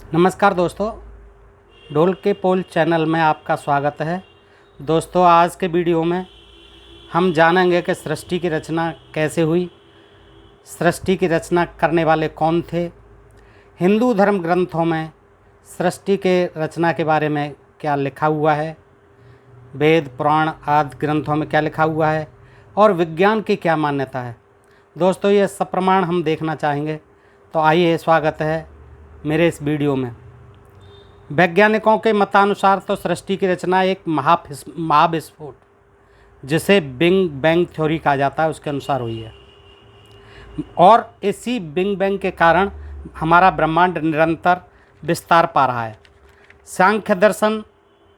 नमस्कार दोस्तों, ढोल के पोल चैनल में आपका स्वागत है। दोस्तों, आज के वीडियो में हम जानेंगे कि सृष्टि की रचना कैसे हुई, सृष्टि की रचना करने वाले कौन थे, हिंदू धर्म ग्रंथों में सृष्टि के रचना के बारे में क्या लिखा हुआ है, वेद पुराण आदि ग्रंथों में क्या लिखा हुआ है और विज्ञान की क्या मान्यता है। दोस्तों, ये सब प्रमाण हम देखना चाहेंगे। तो आइए, स्वागत है मेरे इस वीडियो में। वैज्ञानिकों के मतानुसार तो सृष्टि की रचना एक महाविस्फोट, जिसे बिग बैंग थ्योरी कहा जाता है, उसके अनुसार हुई है। और इसी बिग बैंग के कारण हमारा ब्रह्मांड निरंतर विस्तार पा रहा है। सांख्य दर्शन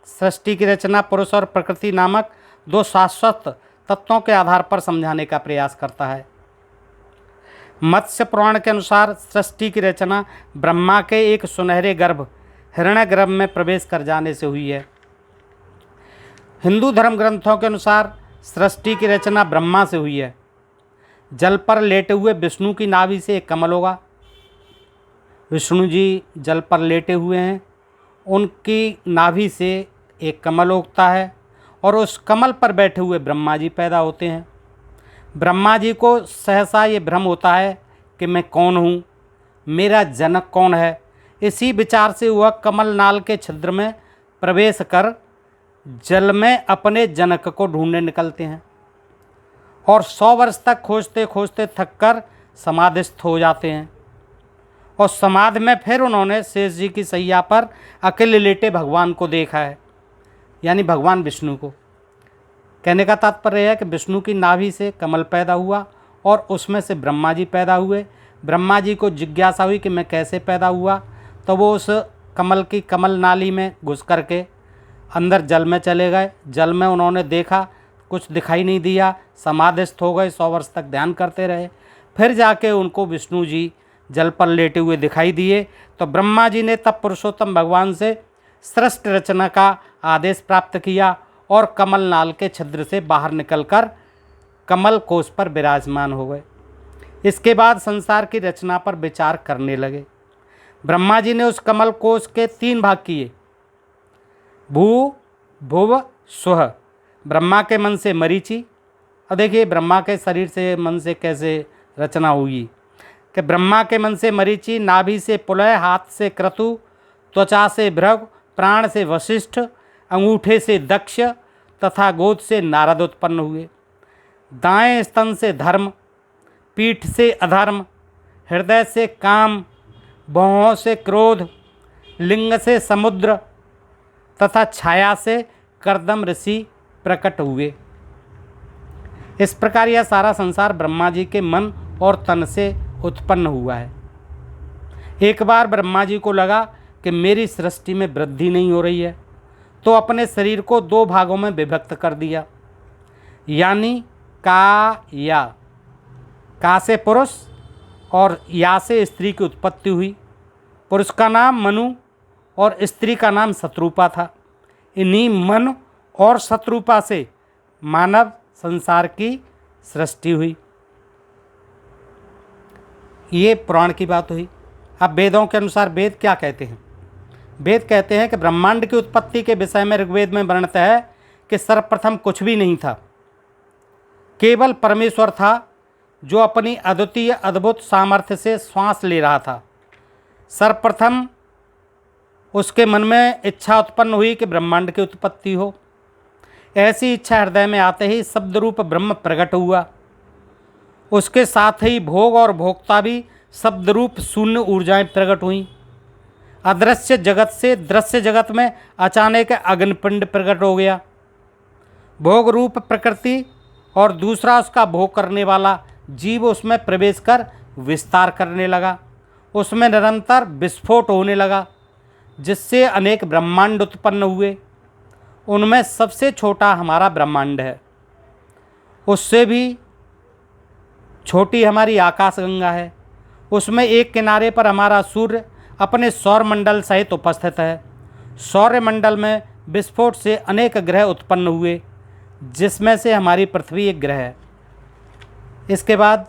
सृष्टि की रचना पुरुष और प्रकृति नामक दो शाश्वत तत्वों के आधार पर समझाने का प्रयास करता है। मत्स्य पुराण के अनुसार सृष्टि की रचना ब्रह्मा के एक सुनहरे गर्भ हिरण्यगर्भ में प्रवेश कर जाने से हुई है। हिंदू धर्म ग्रंथों के अनुसार सृष्टि की रचना ब्रह्मा से हुई है। जल पर लेटे हुए विष्णु की नाभि से एक कमल होगा। विष्णु जी जल पर लेटे हुए हैं, उनकी नाभि से एक कमल उगता है और उस कमल पर बैठे हुए ब्रह्मा जी पैदा होते हैं। ब्रह्मा जी को सहसा ये भ्रम होता है कि मैं कौन हूँ, मेरा जनक कौन है। इसी विचार से वह कमल नाल के छिद्र में प्रवेश कर जल में अपने जनक को ढूंढने निकलते हैं और 100 वर्ष तक खोजते खोजते थककर समाधिस्थ हो जाते हैं। और समाधि में फिर उन्होंने शेष जी की सैया पर अकेले लेटे भगवान को देखा है, यानी भगवान विष्णु को। कहने का तात्पर्य है कि विष्णु की नाभि से कमल पैदा हुआ और उसमें से ब्रह्मा जी पैदा हुए। ब्रह्मा जी को जिज्ञासा हुई कि मैं कैसे पैदा हुआ, तो वो उस कमल की कमल नाली में घुस करके अंदर जल में चले गए। जल में उन्होंने देखा, कुछ दिखाई नहीं दिया, समाधिस्थ हो गए, 100 वर्ष तक ध्यान करते रहे। फिर जाके उनको विष्णु जी जल पर लेटे हुए दिखाई दिए। तो ब्रह्मा जी ने तब पुरुषोत्तम भगवान से सृष्टि रचना का आदेश प्राप्त किया और कमल नाल के छिद्र से बाहर निकलकर कमल कोश पर विराजमान हो गए। इसके बाद संसार की रचना पर विचार करने लगे। ब्रह्मा जी ने उस कमल कोश के 3 भाग किए, भू भुव स्वः। ब्रह्मा के मन से मरीचि। और देखिए ब्रह्मा के शरीर से मन से कैसे रचना हुई कि ब्रह्मा के मन से मरीचि, नाभि से पुलय, हाथ से क्रतु, त्वचा से भृग, प्राण से वशिष्ठ, अंगूठे से दक्ष तथा गोद से नारद उत्पन्न हुए। दाएं स्तन से धर्म, पीठ से अधर्म, हृदय से काम, भौहों से क्रोध, लिंग से समुद्र तथा छाया से कर्दम ऋषि प्रकट हुए। इस प्रकार यह सारा संसार ब्रह्मा जी के मन और तन से उत्पन्न हुआ है। एक बार ब्रह्मा जी को लगा कि मेरी सृष्टि में वृद्धि नहीं हो रही है, तो अपने शरीर को 2 भागों में विभक्त कर दिया, यानी का से पुरुष और या से स्त्री की उत्पत्ति हुई। पुरुष का नाम मनु और स्त्री का नाम शत्रुपा था। इन्हीं मन और शत्रुपा से मानव संसार की सृष्टि हुई। ये पुराण की बात हुई। अब वेदों के अनुसार वेद क्या कहते हैं? वेद कहते हैं कि ब्रह्मांड की उत्पत्ति के विषय में ऋग्वेद में वर्णित है कि सर्वप्रथम कुछ भी नहीं था, केवल परमेश्वर था जो अपनी अद्वितीय अद्भुत सामर्थ्य से श्वास ले रहा था। सर्वप्रथम उसके मन में इच्छा उत्पन्न हुई कि ब्रह्मांड की उत्पत्ति हो। ऐसी इच्छा हृदय में आते ही शब्द रूप ब्रह्म प्रकट हुआ। उसके साथ ही भोग और भोक्ता भी शब्द रूप शून्य ऊर्जाएं प्रकट हुईं। अदृश्य जगत से दृश्य जगत में अचानक अग्निपिंड प्रकट हो गया। भोग रूप प्रकृति और दूसरा उसका भोग करने वाला जीव उसमें प्रवेश कर विस्तार करने लगा। उसमें निरंतर विस्फोट होने लगा, जिससे अनेक ब्रह्मांड उत्पन्न हुए। उनमें सबसे छोटा हमारा ब्रह्मांड है, उससे भी छोटी हमारी आकाशगंगा है। उसमें एक किनारे पर हमारा सूर्य अपने सौरमंडल सहित उपस्थित है। सौरमंडल में विस्फोट से अनेक ग्रह उत्पन्न हुए, जिसमें से हमारी पृथ्वी एक ग्रह है। इसके बाद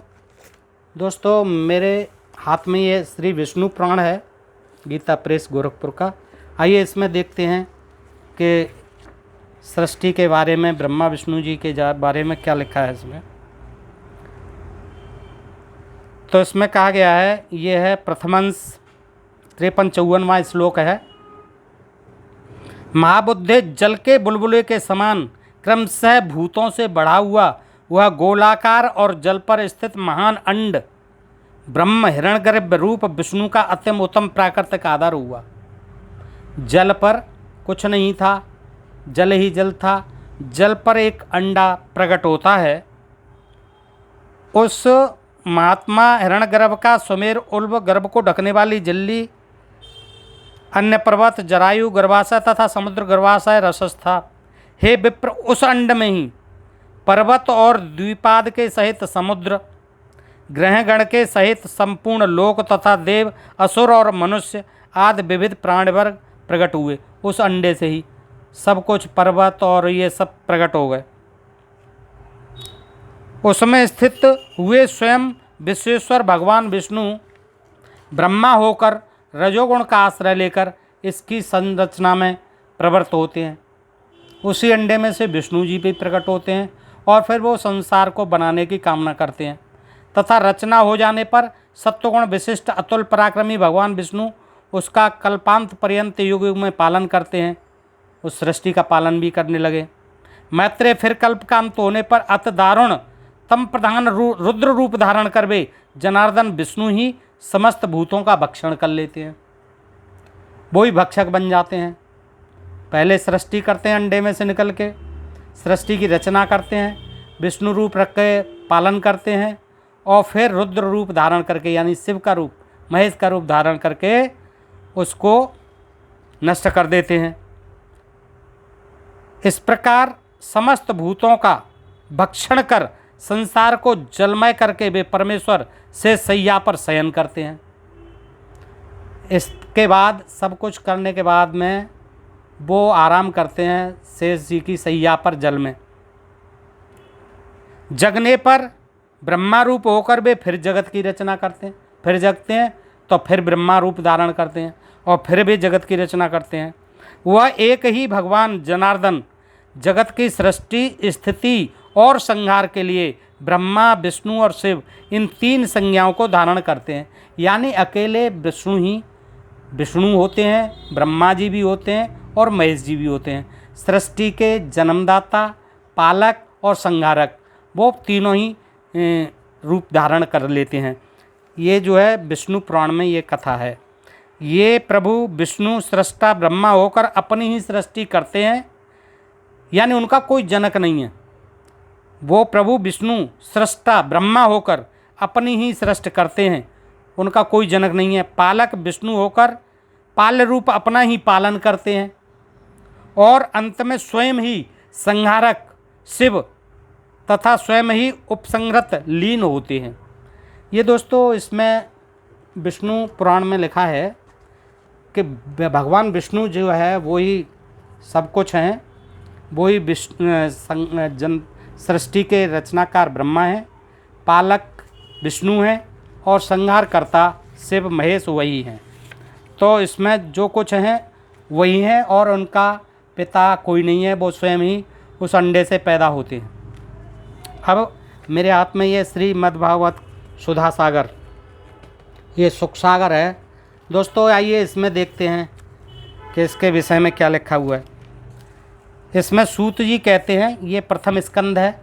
दोस्तों, मेरे हाथ में ये श्री विष्णु पुराण है। गीता प्रेस गोरखपुर का। आइए इसमें देखते हैं कि सृष्टि के बारे में, ब्रह्मा विष्णु जी के बारे में क्या लिखा है इसमें। तो इसमें कहा गया है, ये है प्रथमंश 53-54वां श्लोक है। महाबुद्धे जल के बुलबुले के समान क्रमशः भूतों से बढ़ा हुआ वह गोलाकार और जल पर स्थित महान अंड ब्रह्म हिरण्यगर्भ रूप विष्णु का अत्यंत उत्तम प्राकृतिक आधार हुआ। जल पर कुछ नहीं था, जल ही जल था। जल पर एक अंडा प्रकट होता है। उस महात्मा हिरण्यगर्भ का सुमेर उल्ब गर्भ को ढकने वाली झिल्ली, अन्य पर्वत, जरायु गर्भाशय तथा समुद्र गर्भाशय रसस था। हे विप्र, उस अंड में ही पर्वत और द्विपाद के सहित समुद्र, ग्रहगण के सहित संपूर्ण लोक तथा देव, असुर और मनुष्य आदि विविध प्राणिवर्ग प्रकट हुए। उस अंडे से ही सब कुछ, पर्वत और ये सब प्रकट हो गए। उसमें स्थित हुए स्वयं विश्वेश्वर भगवान विष्णु ब्रह्मा होकर रजोगुण का आश्रय लेकर इसकी संरचना में प्रवृत्त होते हैं। उसी अंडे में से विष्णु जी भी प्रकट होते हैं और फिर वो संसार को बनाने की कामना करते हैं तथा रचना हो जाने पर सत्वगुण विशिष्ट अतुल पराक्रमी भगवान विष्णु उसका कल्पांत पर्यंत युग युग में पालन करते हैं। उस सृष्टि का पालन भी करने लगे। मैत्रेय फिर कल्प का अंत होने पर अति दारुण तम प्रधान रुद्र रूप धारण कर वे जनार्दन विष्णु ही समस्त भूतों का भक्षण कर लेते हैं। वो ही भक्षक बन जाते हैं। पहले सृष्टि करते हैं अंडे में से निकल के, सृष्टि की रचना करते हैं, विष्णु रूप रख के पालन करते हैं और फिर रुद्र रूप धारण करके, यानी शिव का रूप, महेश का रूप धारण करके उसको नष्ट कर देते हैं। इस प्रकार समस्त भूतों का भक्षण कर संसार को जलमय करके वे परमेश्वर से सैया पर शयन करते हैं। इसके बाद सब कुछ करने के बाद में वो आराम करते हैं शेष जी की सैया पर जल में। जगने पर ब्रह्मा रूप होकर वे फिर जगत की रचना करते हैं। फिर जगते हैं तो फिर ब्रह्मा रूप धारण करते हैं और फिर भी जगत की रचना करते हैं। वह एक ही भगवान जनार्दन जगत की सृष्टि, स्थिति और संहार के लिए ब्रह्मा, विष्णु और शिव इन तीन संज्ञाओं को धारण करते हैं। यानी अकेले विष्णु ही विष्णु होते हैं, ब्रह्मा जी भी होते हैं और महेश जी भी होते हैं। सृष्टि के जन्मदाता, पालक और संहारक, वो तीनों ही रूप धारण कर लेते हैं। ये जो है विष्णु पुराण में ये कथा है। ये प्रभु विष्णु सृष्टा ब्रह्मा होकर अपनी ही सृष्टि करते हैं, यानी उनका कोई जनक नहीं है। वो प्रभु विष्णु सृष्टा ब्रह्मा होकर अपनी ही सृष्टि करते हैं, उनका कोई जनक नहीं है। पालक विष्णु होकर पाल्य रूप अपना ही पालन करते हैं और अंत में स्वयं ही संहारक शिव तथा स्वयं ही उपसंहृत लीन होते हैं। ये दोस्तों इसमें विष्णु पुराण में लिखा है कि भगवान विष्णु जो है वो ही सब कुछ हैं, वो ही विष्णु सृष्टि के रचनाकार ब्रह्मा हैं, पालक विष्णु हैं और संहारकर्ता शिव महेश वही हैं। तो इसमें जो कुछ हैं वही हैं और उनका पिता कोई नहीं है, वो स्वयं ही उस अंडे से पैदा होते हैं। अब मेरे हाथ में ये श्रीमद्भागवत सुधा सागर, ये सुख सागर है दोस्तों। आइए इसमें देखते हैं कि इसके विषय में क्या लिखा हुआ है। इसमें सूत जी कहते हैं, ये प्रथम स्कंद है।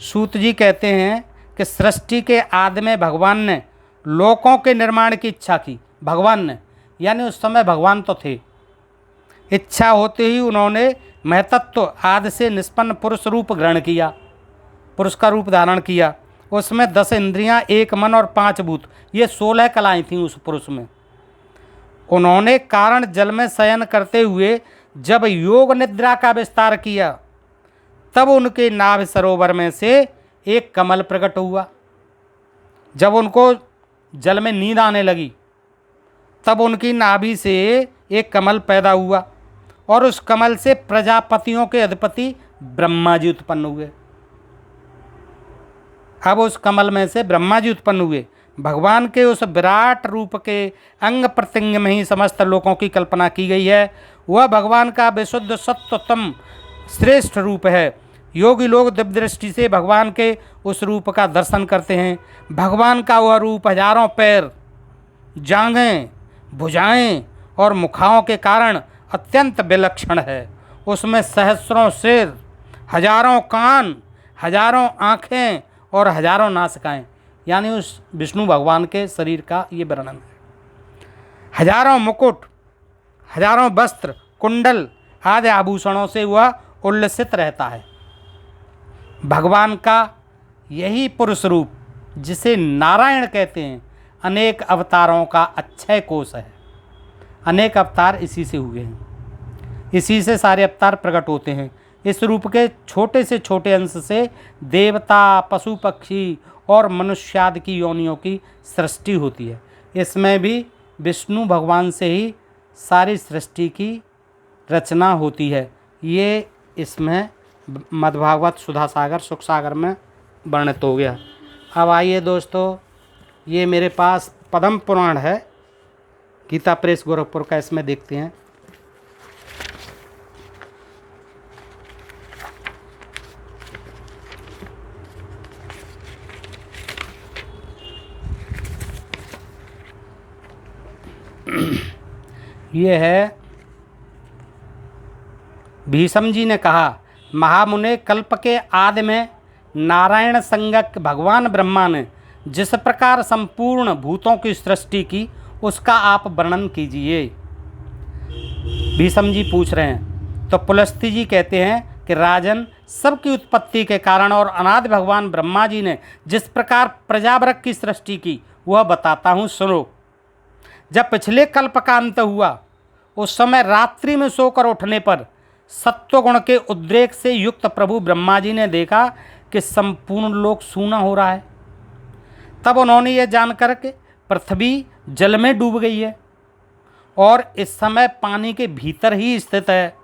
सूत जी कहते हैं कि सृष्टि के आदि में भगवान ने लोकों के निर्माण की इच्छा की। भगवान ने, यानी उस समय भगवान तो थे। इच्छा होते ही उन्होंने महतत्व आदि से निष्पन्न पुरुष रूप ग्रहण किया, पुरुष का रूप धारण किया। उसमें 10 इंद्रियां, 1 मन और 5 भूत, ये 16 कलाएँ थीं उस पुरुष में। उन्होंने कारण जल में शयन करते हुए जब योग निद्रा का विस्तार किया, तब उनके नाभ सरोवर में से एक कमल प्रकट हुआ। जब उनको जल में नींद आने लगी, तब उनकी नाभि से एक कमल पैदा हुआ और उस कमल से प्रजापतियों के अधिपति ब्रह्मा जी उत्पन्न हुए। अब उस कमल में से ब्रह्मा जी उत्पन्न हुए। भगवान के उस विराट रूप के अंग प्रत्यंग में ही समस्त लोकों की कल्पना की गई है। वह भगवान का विशुद्ध सत्वतम श्रेष्ठ रूप है। योगी लोग दिव्य दृष्टि से भगवान के उस रूप का दर्शन करते हैं। भगवान का वह रूप हजारों पैर, जांघें, भुजाएं और मुखाओं के कारण अत्यंत विलक्षण है। उसमें सहस्रों सिर, हजारों कान, हजारों आँखें और हजारों नासिकाएं, यानी उस विष्णु भगवान के शरीर का ये वर्णन है। हजारों मुकुट, हजारों वस्त्र, कुंडल आदि आभूषणों से वह उल्लसित रहता है। भगवान का यही पुरुष रूप, जिसे नारायण कहते हैं, अनेक अवतारों का अक्षय कोश है। अनेक अवतार इसी से हुए हैं, इसी से सारे अवतार प्रकट होते हैं। इस रूप के छोटे से छोटे अंश से देवता, पशु पक्षी और मनुष्यादि की योनियों की सृष्टि होती है। इसमें भी विष्णु भगवान से ही सारी सृष्टि की रचना होती है। ये इसमें मद्भागवत सुधा सागर सुख सागर में वर्णित हो गया। अब आइए दोस्तों, ये मेरे पास पद्म पुराण है, गीता प्रेस गोरखपुर का, इसमें देखते हैं। ये है, भीष्म जी ने कहा, महामुने, कल्प के आदि में नारायण संज्ञक भगवान ब्रह्मा ने जिस प्रकार संपूर्ण भूतों की सृष्टि की, उसका आप वर्णन कीजिए। भीष्म जी पूछ रहे हैं। तो पुलस्त्य जी कहते हैं कि राजन, सबकी उत्पत्ति के कारण और अनादि भगवान ब्रह्मा जी ने जिस प्रकार प्रजावर्ग की सृष्टि की, वह बताता हूँ, सुनो। जब पिछले कल्प का अंत हुआ, उस समय रात्रि में सोकर उठने पर सत्वगुण के उद्रेक से युक्त प्रभु ब्रह्मा जी ने देखा कि संपूर्ण लोक सूना हो रहा है। तब उन्होंने यह जानकर कि पृथ्वी जल में डूब गई है और इस समय पानी के भीतर ही स्थित है,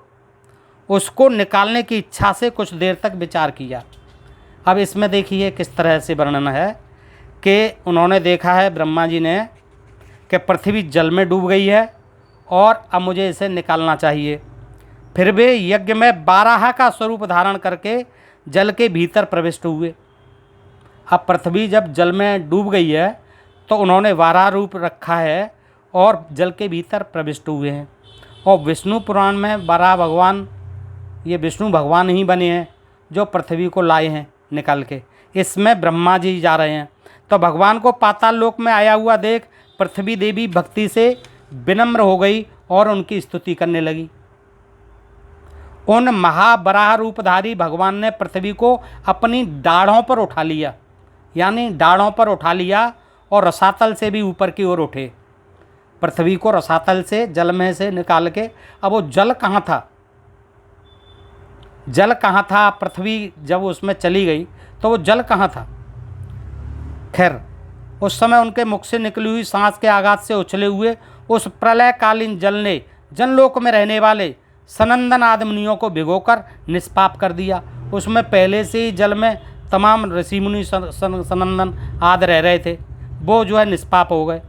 उसको निकालने की इच्छा से कुछ देर तक विचार किया। अब इसमें देखिए किस तरह से वर्णन है कि उन्होंने देखा है, ब्रह्मा जी ने, कि पृथ्वी जल में डूब गई है और अब मुझे इसे निकालना चाहिए। फिर वे यज्ञ में बाराह का स्वरूप धारण करके जल के भीतर प्रविष्ट हुए। अब पृथ्वी जब जल में डूब गई है तो उन्होंने वाराह रूप रखा है और जल के भीतर प्रविष्ट हुए हैं। और विष्णु पुराण में वाराह भगवान, ये विष्णु भगवान ही बने हैं जो पृथ्वी को लाए हैं निकाल के। इसमें ब्रह्मा जी जा रहे हैं। तो भगवान को पाताल लोक में आया हुआ देख पृथ्वी देवी भक्ति से विनम्र हो गई और उनकी स्तुति करने लगी। उन महाबराह रूपधारी भगवान ने पृथ्वी को अपनी दाढ़ों पर उठा लिया, यानी दाढ़ों पर उठा लिया, और रसातल से भी ऊपर की ओर उठे। पृथ्वी को रसातल से, जल में से निकाल के, अब वो जल कहाँ था? जल कहाँ था? पृथ्वी जब उसमें चली गई तो वो जल कहाँ था? खैर, उस समय उनके मुख से निकली हुई सांस के आघात से उछले हुए उस प्रलयकालीन जल ने जनलोक में रहने वाले सनंदन आदि मुनियों को भिगोकर निष्पाप कर दिया। उसमें पहले से ही जल में तमाम ऋषि मुनि सनंदन आदि रह रहे थे, वो जो है निष्पाप हो गए।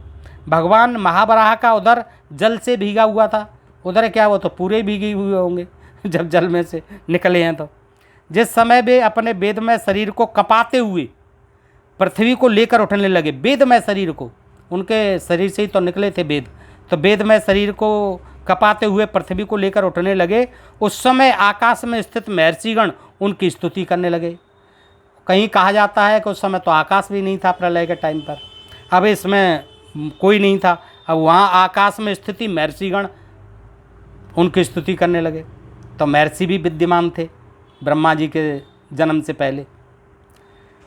भगवान महाबराह का उदर जल से भीगा हुआ था। उदर क्या, वो तो पूरे भीगे हुए होंगे जब जल में से निकले हैं। तो जिस समय वे अपने वेदमय शरीर को कपाते हुए पृथ्वी को लेकर उठने लगे, वेदमय शरीर को, उनके शरीर से ही तो निकले थे वेद, तो वेदमय शरीर को कपाते हुए पृथ्वी को लेकर उठने लगे, उस समय आकाश में स्थित महर्षिगण उनकी स्तुति करने लगे। कहीं कहा जाता है कि उस समय तो आकाश भी नहीं था प्रलय के टाइम पर, अब इसमें कोई नहीं था, अब वहाँ आकाश में स्थिति महर्षिगण उनकी स्तुति करने लगे। तो महर्षि भी विद्यमान थे ब्रह्मा जी के जन्म से पहले।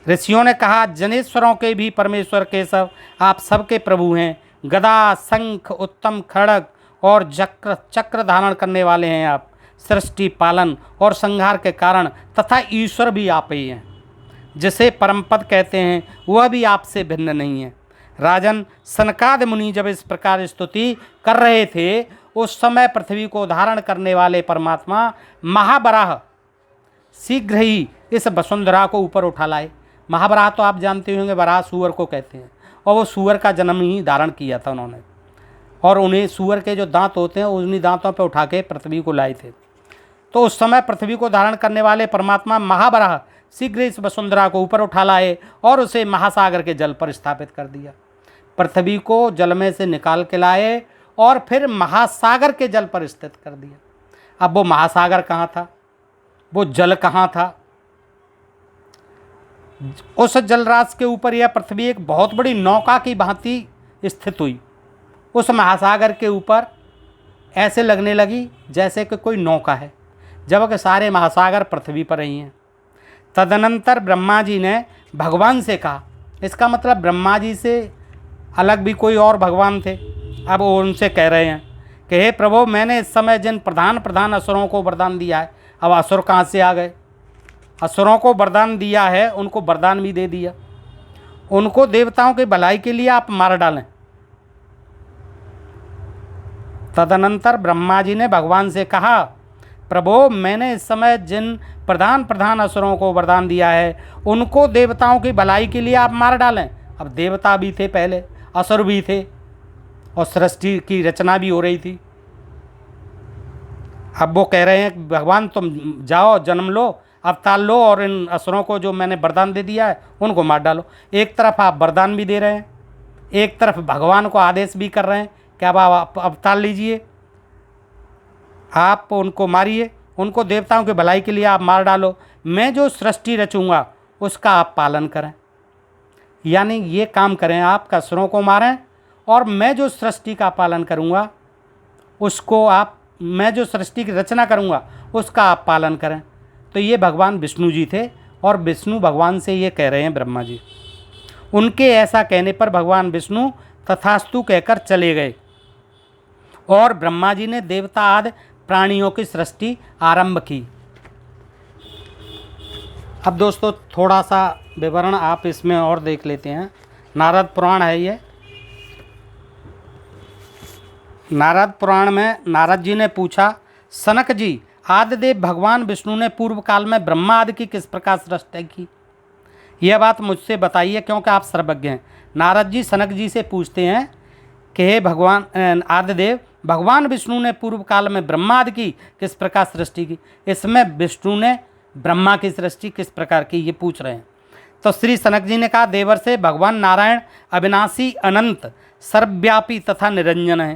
ऋषियों ने कहा, जनेश्वरों के भी परमेश्वर केशव, आप सबके प्रभु हैं। गदा, शंख, उत्तम खड़ग और चक्र धारण करने वाले हैं आप। सृष्टि, पालन और संहार के कारण तथा ईश्वर भी आप ही हैं। जिसे परमपद कहते हैं वह भी आपसे भिन्न नहीं है। राजन, सनकादि मुनि जब इस प्रकार स्तुति कर रहे थे, उस समय पृथ्वी को धारण करने वाले परमात्मा महाबराह शीघ्र ही इस वसुंधरा को ऊपर उठा लाए। महाबराह तो आप जानते होंगे, बराह सूअर को कहते हैं, और वो सूअर का जन्म ही धारण किया था उन्होंने, और उन्हें सूअर के जो दांत होते हैं उन्हीं दांतों पर उठा के पृथ्वी को लाए थे। तो उस समय पृथ्वी को धारण करने वाले परमात्मा महावराह शीघ्र इस वसुंधरा को ऊपर उठा लाए और उसे महासागर के जल पर स्थापित कर दिया। पृथ्वी को जल में से निकाल के लाए और फिर महासागर के जल पर स्थित कर दिया। अब वो महासागर कहाँ था, वो जल कहाँ था? उस जलराशि के ऊपर यह पृथ्वी एक बहुत बड़ी नौका की भांति स्थित हुई। उस महासागर के ऊपर ऐसे लगने लगी जैसे कि कोई नौका है, जबकि सारे महासागर पृथ्वी पर ही हैं। तदनंतर ब्रह्मा जी ने भगवान से कहा, इसका मतलब ब्रह्मा जी से अलग भी कोई और भगवान थे। अब वो उनसे कह रहे हैं कि हे प्रभु, मैंने इस समय जिन प्रधान असुरों को वरदान दिया है, अब असुर कहाँ से आ गए? असुरों को वरदान दिया है, उनको वरदान भी दे दिया, उनको देवताओं की भलाई के लिए आप मार डालें। तदनंतर ब्रह्मा जी ने भगवान से कहा, प्रभु, मैंने इस समय जिन प्रधान असुरों को वरदान दिया है, उनको देवताओं की भलाई के लिए आप मार डालें। अब देवता भी थे पहले, असुर भी थे, और सृष्टि की रचना भी हो रही थी। अब वो कह रहे हैं भगवान, तुम जाओ, जन्म लो, अवतार लो, और इन असुरों को जो मैंने वरदान दे दिया है उनको मार डालो। एक तरफ आप वरदान भी दे रहे हैं, एक तरफ भगवान को आदेश भी कर रहे हैं कि अब आप अवतार लीजिए, आप उनको मारिए, उनको देवताओं की भलाई के लिए आप मार डालो, मैं जो सृष्टि रचूँगा उसका आप पालन करें। यानी ये काम करें आप, असुरों को मारें, और मैं जो सृष्टि का पालन करूँगा उसको आप, मैं जो सृष्टि की रचना करूँगा उसका आप पालन करें। तो ये भगवान विष्णु जी थे, और विष्णु भगवान से ये कह रहे हैं ब्रह्मा जी। उनके ऐसा कहने पर भगवान विष्णु तथास्तु कहकर चले गए, और ब्रह्मा जी ने देवता आदि प्राणियों की सृष्टि आरंभ की। अब दोस्तों थोड़ा सा विवरण आप इसमें और देख लेते हैं। नारद पुराण है ये। नारद पुराण में नारद जी ने पूछा, सनक जी, आदिदेव भगवान विष्णु ने पूर्व काल में ब्रह्मा आदि की किस प्रकार सृष्टि की? यह बात मुझसे बताइए, क्योंकि आप सर्वज्ञ हैं। नारद जी सनक जी से पूछते हैं कि हे भगवान आदिदेव, भगवान विष्णु ने पूर्व काल में ब्रह्मा आदि की किस प्रकार सृष्टि की? इसमें विष्णु ने ब्रह्मा की सृष्टि किस प्रकार की, ये पूछ रहे हैं। तो श्री सनक जी ने कहा, देवर से भगवान नारायण अविनाशी, अनंत, सर्वव्यापी तथा निरंजन है।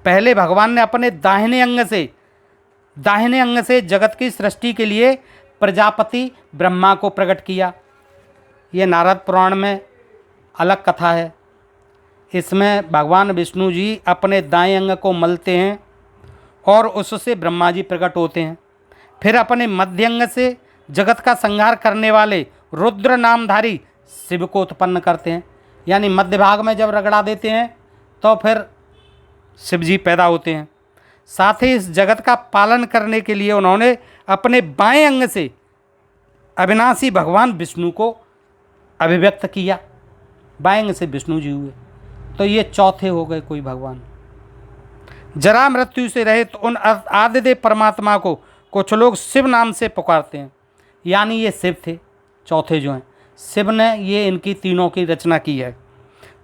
पहले भगवान ने अपने दाहिने अंग से जगत की सृष्टि के लिए प्रजापति ब्रह्मा को प्रकट किया। ये नारद पुराण में अलग कथा है। इसमें भगवान विष्णु जी अपने दाएं अंग को मलते हैं और उससे ब्रह्मा जी प्रकट होते हैं। फिर अपने मध्य अंग से जगत का संहार करने वाले रुद्र नामधारी शिव को उत्पन्न करते हैं। यानी मध्य भाग में जब रगड़ा देते हैं तो फिर शिव जी पैदा होते हैं। साथ ही इस जगत का पालन करने के लिए उन्होंने अपने बाएं अंग से अविनाशी भगवान विष्णु को अभिव्यक्त किया। बाएं अंग से विष्णु जी हुए, तो ये चौथे हो गए कोई भगवान। जरा मृत्यु से रहित उन आदिदेव परमात्मा को कुछ लोग शिव नाम से पुकारते हैं। यानी ये शिव थे, चौथे जो हैं शिव ने ये इनकी तीनों की रचना की है।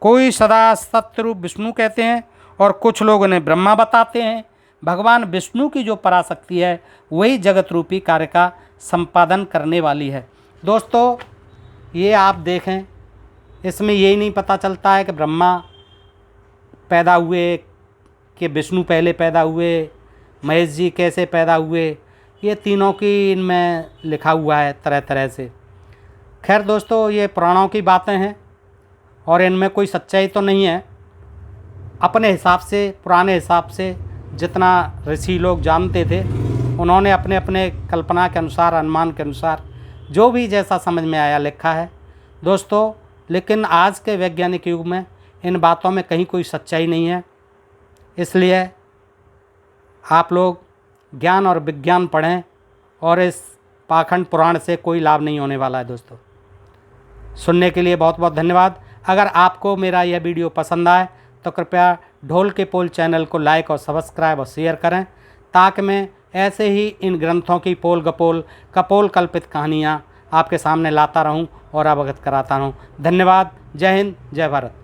कोई सदा सत्यरूप विष्णु कहते हैं और कुछ लोग उन्हें ब्रह्मा बताते हैं। भगवान विष्णु की जो पराशक्ति है वही जगत रूपी कार्य का संपादन करने वाली है। दोस्तों ये आप देखें, इसमें यही नहीं पता चलता है कि ब्रह्मा पैदा हुए कि विष्णु पहले पैदा हुए, महेश जी कैसे पैदा हुए, ये तीनों की इनमें लिखा हुआ है तरह तरह से। खैर दोस्तों ये पुराणों की बातें हैं और इनमें कोई सच्चाई तो नहीं है। अपने हिसाब से, पुराने हिसाब से जितना ऋषि लोग जानते थे उन्होंने अपने अपने कल्पना के अनुसार, अनुमान के अनुसार जो भी जैसा समझ में आया लिखा है दोस्तों। लेकिन आज के वैज्ञानिक युग में इन बातों में कहीं कोई सच्चाई नहीं है। इसलिए आप लोग ज्ञान और विज्ञान पढ़ें, और इस पाखंड पुराण से कोई लाभ नहीं होने वाला है। दोस्तों सुनने के लिए बहुत बहुत धन्यवाद। अगर आपको मेरा यह वीडियो पसंद आए तो कृपया ढोल के पोल चैनल को लाइक और सब्सक्राइब और शेयर करें, ताकि मैं ऐसे ही इन ग्रंथों की पोल गपोल कपोल कल्पित कहानियाँ आपके सामने लाता रहूं और अवगत कराता रहूं। धन्यवाद। जय हिंद, जय भारत।